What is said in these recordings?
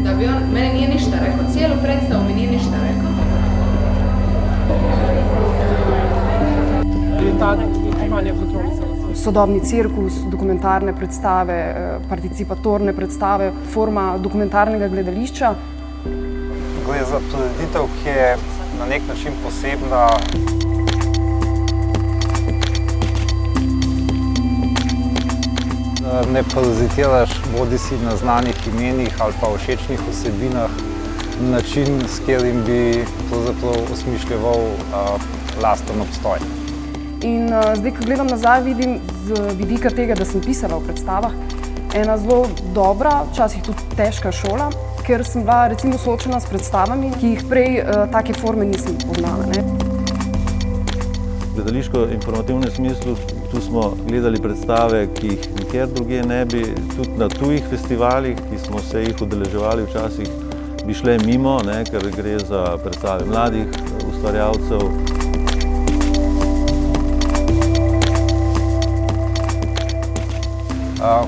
Da bi on, meni nije ništa rekao, cijelu predstavu mi nije ništa rekao. Sodobni cirkus, dokumentarne predstave, participatorne predstave, forma dokumentarnega gledališča. Gre za prireditev, ki je na nek način posebna. Ne parazitiraš bodisi na znanih imenih ali pa všečnih osebinah, način, s katerim bi pravzaprav osmišljeval lasten obstoj. In zdaj, ko gledam nazaj, vidim z vidika tega, da sem pisala v predstavah, ena zelo dobra, včasih tudi težka šola, ker sem bila recimo soočena s predstavami, ki jih prej take forme nisem poznala. V gledališko-informativnem smislu tu smo gledali predstave, ki jih nikjer drugje ne bi, tudi na tujih festivalih, ki smo se jih udeleževali včasih, bi šle mimo, ker gre za predstave mladih ustvarjalcev.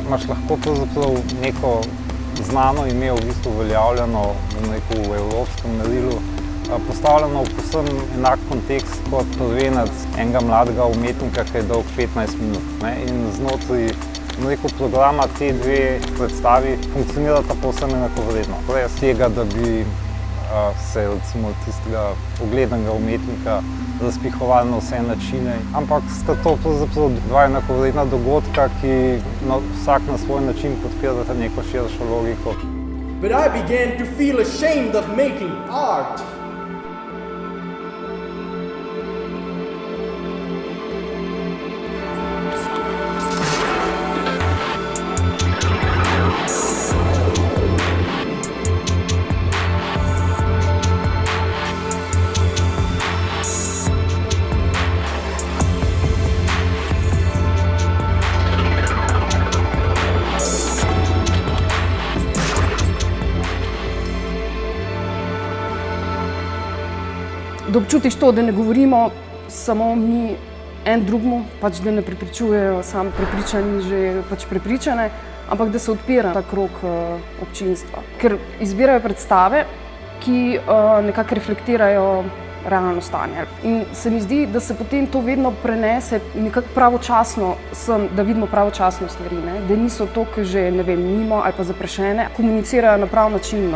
Imaš lahko pravzaprav neko znano ime, v bistvu uveljavljeno v evropskem merilu, postavljeno v povsem enak kontekst kot prvenec enega mladega umetnika, ki je dolg 15 minut. In znotraj programa te dve predstavi funkcionirata povsem enakovredno. Brez tega, da bi se recimo tistega uglednega umetnika razpihovali na vse načine, ampak sta to pravzaprav dva enakovredna dogodka, ki vsak na svoj način podpirata neko širšo logiko. But I began to feel ashamed of making art. Da občutiš to, da ne govorimo samo mi en drugmu, da ne prepričujejo samo prepričani že prepričane, ampak da se odpira ta krog občinstva. Ker izbirajo predstave, ki nekako reflektirajo realno stanje. In se mi zdi, da se potem to vedno prenese nekako pravočasno sem, da vidimo pravočasno stvari, da niso to, ki že, ne vem, mimo ali pa zaprašene, komunicirajo na prav način.